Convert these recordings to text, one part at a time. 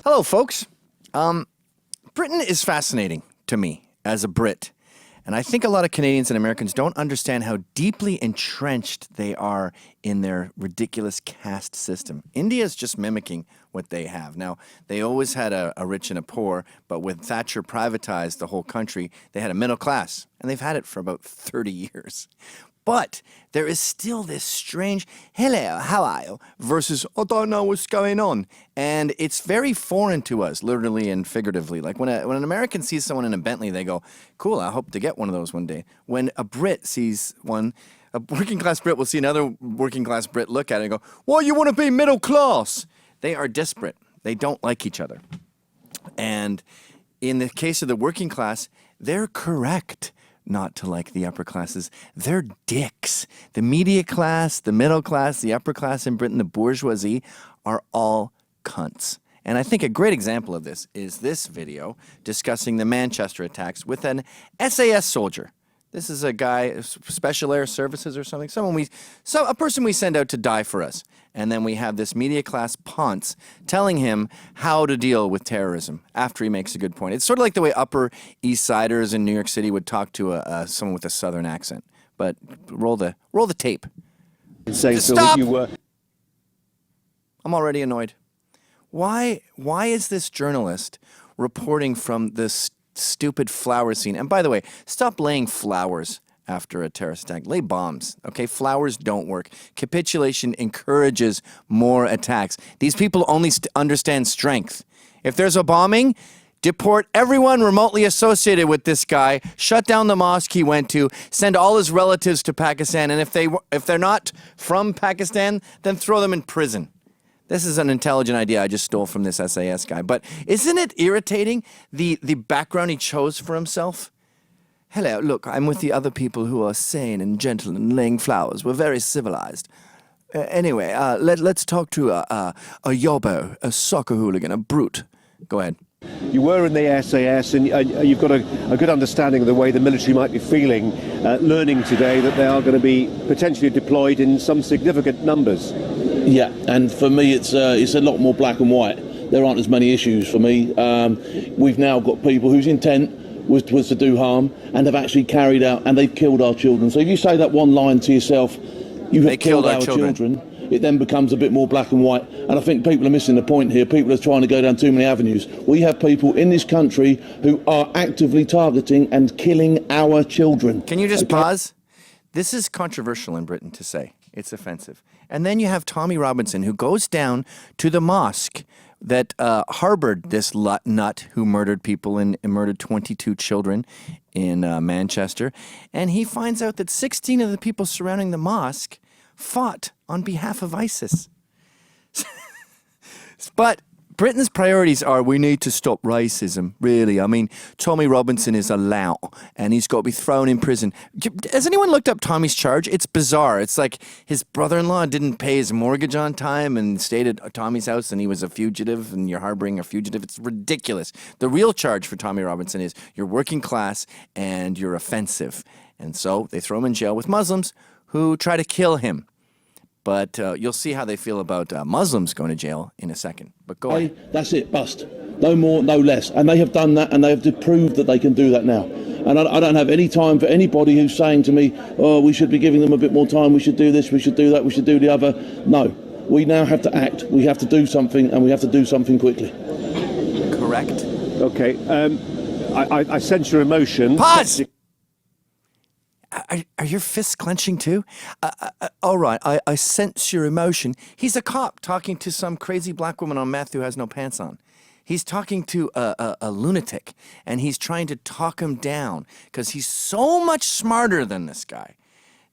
Hello, folks. Britain is fascinating to me as a Brit. And I think a lot of Canadians and Americans don't understand how deeply entrenched they are in their ridiculous caste system. India is just mimicking what they have. Now, they always had a rich and a poor, but when Thatcher privatized the whole country, they had a middle class. And they've had it for about 30 years. But there is still this strange, hello, how are you, versus, I don't know what's going on. And it's very foreign to us, literally and figuratively. Like when an American sees someone in a Bentley, they go, cool, I hope to get one of those one day. When a Brit sees one, a working class Brit will see another working class Brit look at it and go, well, you want to be middle class? They are disparate. They don't like each other. And in the case of the working class, they're correct not to like the upper classes. They're dicks. The media class, the middle class, the upper class in Britain, the bourgeoisie are all cunts. And I think a great example of this is this video discussing the Manchester attacks with an SAS soldier. This is a guy, Special Air Services or something, a person we send out to die for us. And then we have this media class Ponce telling him how to deal with terrorism after he makes a good point. It's sort of like the way Upper East Siders in New York City would talk to someone with a Southern accent. But roll the tape. Stop! I'm already annoyed. Why is this journalist reporting from this stupid flower scene? And by the way, stop laying flowers after a terrorist attack. Lay bombs, okay? Flowers don't work. Capitulation encourages more attacks. These people only understand strength. If there's a bombing, deport everyone remotely associated with this guy, shut down the mosque he went to, send all his relatives to Pakistan, and if they're not from Pakistan, then throw them in prison. This is an intelligent idea I just stole from this SAS guy. But isn't it irritating, the background he chose for himself? Hello, look, I'm with the other people who are sane and gentle and laying flowers. We're very civilized. Anyway, let's talk to a yobbo, a soccer hooligan, a brute. Go ahead. You were in the SAS, and you've got a good understanding of the way the military might be feeling, learning today that they are going to be potentially deployed in some significant numbers. Yeah, and for me it's a lot more black and white. There aren't as many issues for me. We've now got people whose intent was to do harm and have actually carried out, and they've killed our children. So if you say that one line to yourself, you have killed our children, it then becomes a bit more black and white. And I think people are missing the point here. People are trying to go down too many avenues. We have people in this country who are actively targeting and killing our children. Can you just pause? This is controversial in Britain to say. It's offensive. And then you have Tommy Robinson, who goes down to the mosque that harbored this nut who murdered people and murdered 22 children in Manchester. And he finds out that 16 of the people surrounding the mosque fought on behalf of ISIS. But Britain's priorities are, we need to stop racism, really. I mean, Tommy Robinson is a lout, and he's got to be thrown in prison. Has anyone looked up Tommy's charge? It's bizarre. It's like his brother-in-law didn't pay his mortgage on time and stayed at Tommy's house, and he was a fugitive, and you're harboring a fugitive. It's ridiculous. The real charge for Tommy Robinson is you're working class and you're offensive. And so they throw him in jail with Muslims who try to kill him. But you'll see how they feel about Muslims going to jail in a second. But go ahead. That's it, bust. No more, no less. And they have done that, and they have proved that they can do that now. And I don't have any time for anybody who's saying to me, oh, we should be giving them a bit more time, we should do this, we should do that, we should do the other. No. We now have to act. We have to do something, and we have to do something quickly. Correct. Okay. I sense your emotion. Pause! Are your fists clenching too? All right, I sense your emotion. He's a cop talking to some crazy black woman on meth who has no pants on. He's talking to a lunatic, and he's trying to talk him down because he's so much smarter than this guy.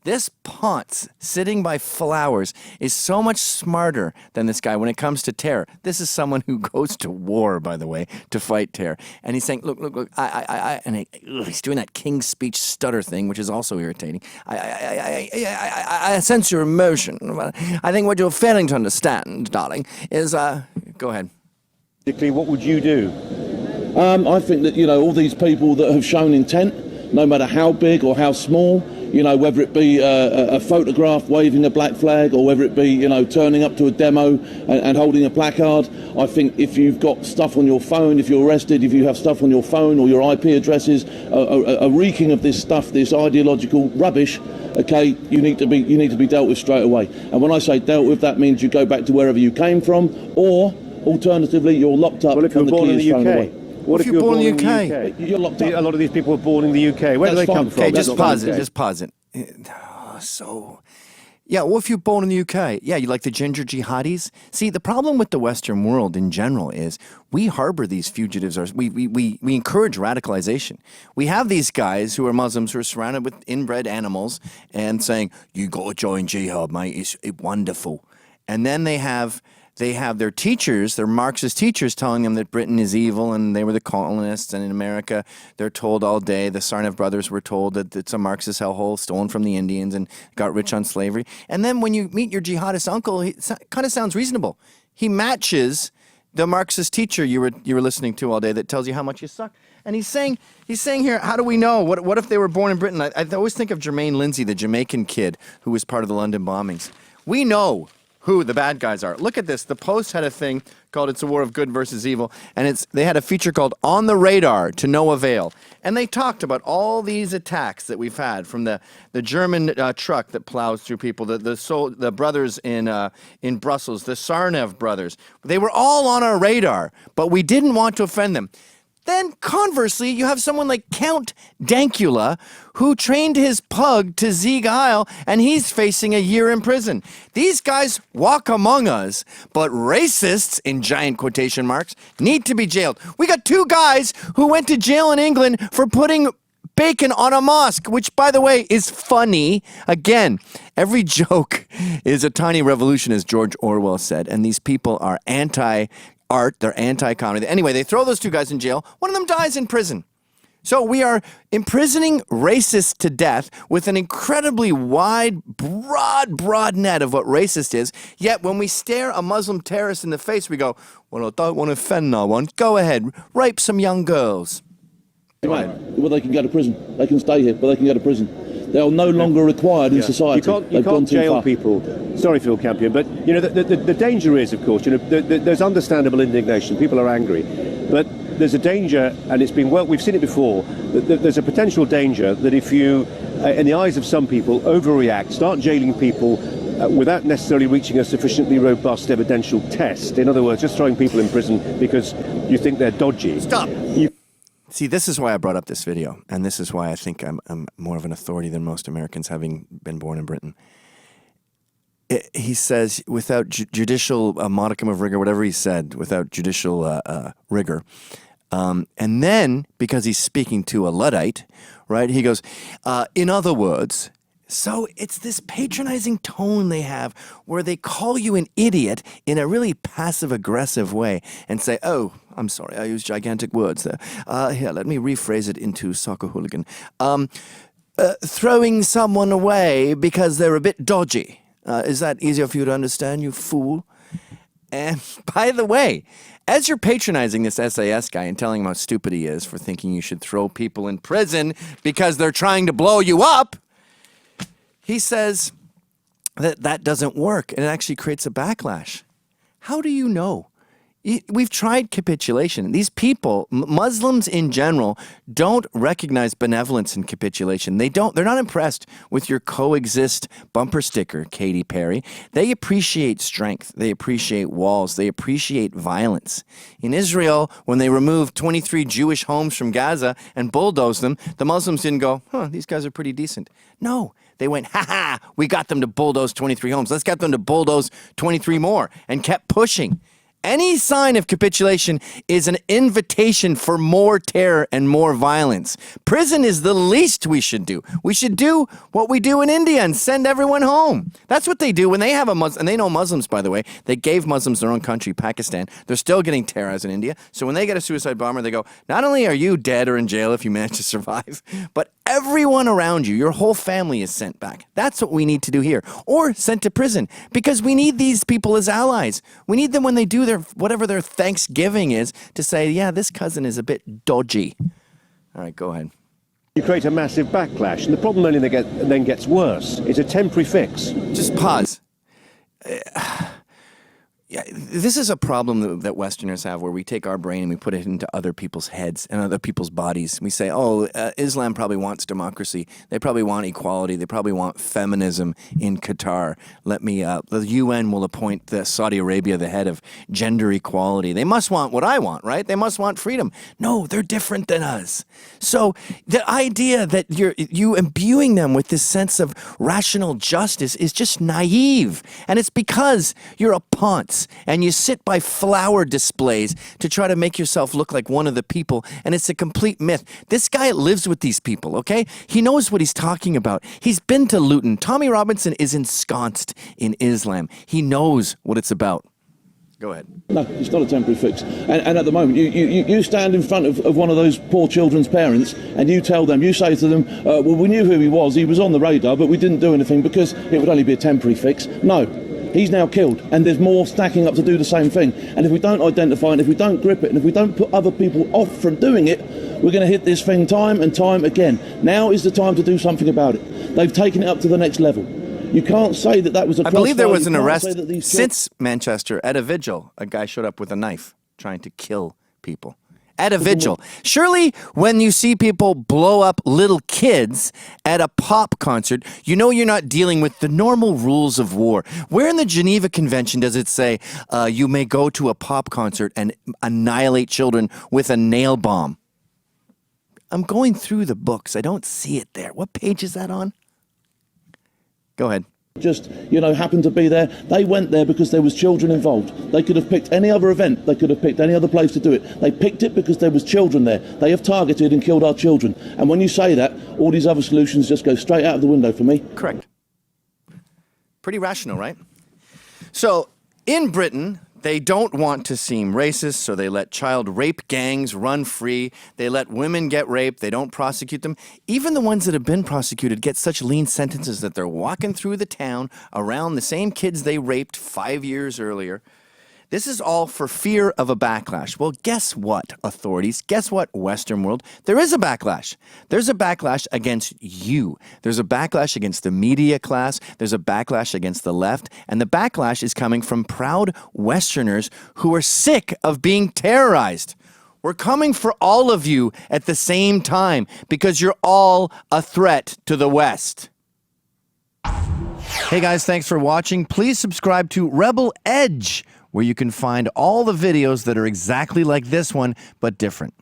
This Ponce sitting by flowers is so much smarter than this guy when it comes to terror. This is someone who goes to war, by the way, to fight terror. And he's saying, look, and he's doing that King's Speech stutter thing, which is also irritating. I sense your emotion. I think what you're failing to understand, darling, is, go ahead. What would you do? I think that, all these people that have shown intent, no matter how big or how small, You know, whether it be a photograph waving a black flag, or whether it be, you know, turning up to a demo and holding a placard. I think if you've got stuff on your phone, if you're arrested, if you have stuff on your phone or your IP addresses, a reeking of this stuff, this ideological rubbish, okay, you need to be dealt with straight away. And when I say dealt with, that means you go back to wherever you came from, or alternatively, you're locked up. Well, if you're born in the UK. What if you're born in the UK? You're locked up. A lot of these people were born in the UK. Where do they come from? Okay, just pause it. Just pause it. Yeah, what if you're born in the UK? Yeah, you like the ginger jihadis? See, the problem with the Western world in general is we harbor these fugitives. We encourage radicalization. We have these guys who are Muslims who are surrounded with inbred animals and saying, you got to join jihad, mate. It's wonderful. And then they have their teachers, their Marxist teachers, telling them that Britain is evil and they were the colonists. And in America, they're told all day, the Sarnav brothers were told that it's a Marxist hellhole stolen from the Indians and got rich on slavery. And then when you meet your jihadist uncle, it kind of sounds reasonable. He matches the Marxist teacher you were listening to all day that tells you how much you suck. And he's saying here, how do we know? What if they were born in Britain? I always think of Jermaine Lindsay, the Jamaican kid who was part of the London bombings. We know who the bad guys are. Look at this. The Post had a thing called It's a War of Good versus Evil, and they had a feature called On the Radar to No Avail. And they talked about all these attacks that we've had from the German truck that plows through people, the brothers in Brussels, the Sarnev brothers. They were all on our radar, but we didn't want to offend them. Then, conversely, you have someone like Count Dankula, who trained his pug to Sieg Heil, and he's facing a year in prison. These guys walk among us, but racists, in giant quotation marks, need to be jailed. We got 2 guys who went to jail in England for putting bacon on a mosque, which, by the way, is funny. Again, every joke is a tiny revolution, as George Orwell said, and these people are anti-art, they're anti-comedy. Anyway, they throw those 2 guys in jail. One of them dies in prison. So we are imprisoning racists to death with an incredibly wide, broad net of what racist is. Yet when we stare a Muslim terrorist in the face, we go, well, I don't want to offend no one. Go ahead, rape some young girls. Right. Well, they can go to prison. They can stay here, but they can go to prison. They are no longer required in society. You can't jail people. Sorry, Phil Campion, but you know the danger is, of course, you know, there's understandable indignation. People are angry, but there's a danger, and we've seen it before. There's a potential danger that if you, in the eyes of some people, overreact, start jailing people without necessarily reaching a sufficiently robust evidential test. In other words, just throwing people in prison because you think they're dodgy. Stop. See, this is why I brought up this video, and this is why I think I'm more of an authority than most Americans, having been born in Britain. He says, without judicial modicum of rigor, whatever he said, without judicial rigor. And then, because he's speaking to a Luddite, right, he goes, in other words. So it's this patronizing tone they have where they call you an idiot in a really passive-aggressive way and say, oh, I'm sorry, I used gigantic words there. Here, let me rephrase it into soccer hooligan. Throwing someone away because they're a bit dodgy. Is that easier for you to understand, you fool? And by the way, as you're patronizing this SAS guy and telling him how stupid he is for thinking you should throw people in prison because they're trying to blow you up, he says that doesn't work, and it actually creates a backlash. How do you know? We've tried capitulation. These people, Muslims in general, don't recognize benevolence in capitulation. They're not impressed with your coexist bumper sticker, Katy Perry. They appreciate strength. They appreciate walls. They appreciate violence. In Israel, when they removed 23 Jewish homes from Gaza and bulldozed them, the Muslims didn't go, these guys are pretty decent. No, they went, we got them to bulldoze 23 homes. Let's get them to bulldoze 23 more, and kept pushing. Any sign of capitulation is an invitation for more terror and more violence. Prison is the least we should do. We should do what we do in India and send everyone home. That's what they do when they have a Muslim. And they know Muslims, by the way. They gave Muslims their own country, Pakistan. They're still getting terrorized in India. So when they get a suicide bomber, they go, not only are you dead or in jail if you manage to survive, but everyone around you, your whole family is sent back. That's what we need to do here. Or sent to prison, because we need these people as allies. We need them when they do whatever their Thanksgiving is to say, yeah, this cousin is a bit dodgy. All right, go ahead. You create a massive backlash, and the problem only then gets worse. It's a temporary fix. Just pause. Yeah, this is a problem that Westerners have, where we take our brain and we put it into other people's heads and other people's bodies. We say, oh, Islam probably wants democracy. They probably want equality. They probably want feminism in Qatar. The UN will appoint Saudi Arabia the head of gender equality. They must want what I want, right? They must want freedom. No, they're different than us. So the idea that you imbuing them with this sense of rational justice is just naive. And it's because you're a ponce. And you sit by flower displays to try to make yourself look like one of the people, and it's a complete myth. This guy lives with these people, okay? He knows what he's talking about. He's been to Luton. Tommy Robinson is ensconced in Islam. He knows what it's about. Go ahead. No, it's not a temporary fix. And at the moment, you stand in front of one of those poor children's parents and you tell them, you say to them, well, we knew who he was on the radar, but we didn't do anything because it would only be a temporary fix. No. He's now killed, and there's more stacking up to do the same thing. And if we don't identify, and if we don't grip it, and if we don't put other people off from doing it, we're going to hit this thing time and time again. Now is the time to do something about it. They've taken it up to the next level. You can't say that was a... I believe there was an arrest since Manchester at a vigil. A guy showed up with a knife trying to kill people. At a vigil. Surely when you see people blow up little kids at a pop concert, you know you're not dealing with the normal rules of war. Where in the Geneva Convention does it say you may go to a pop concert and annihilate children with a nail bomb? I'm going through the books. I don't see it there. What page is that on? Go ahead. Just, happened to be there. They went there because there was children involved. They could have picked any other event. They could have picked any other place to do it. They picked it because there was children there. They have targeted and killed our children. And when you say that, all these other solutions just go straight out of the window for me. Correct. Pretty rational, right? So, in Britain, they don't want to seem racist, so they let child rape gangs run free. They let women get raped. They don't prosecute them. Even the ones that have been prosecuted get such lean sentences that they're walking through the town around the same kids they raped 5 years earlier. This is all for fear of a backlash. Well, guess what, authorities? Guess what, Western world? There is a backlash. There's a backlash against you. There's a backlash against the media class. There's a backlash against the left. And the backlash is coming from proud Westerners who are sick of being terrorized. We're coming for all of you at the same time because you're all a threat to the West. Hey guys, thanks for watching. Please subscribe to Rebel Edge, where you can find all the videos that are exactly like this one, but different.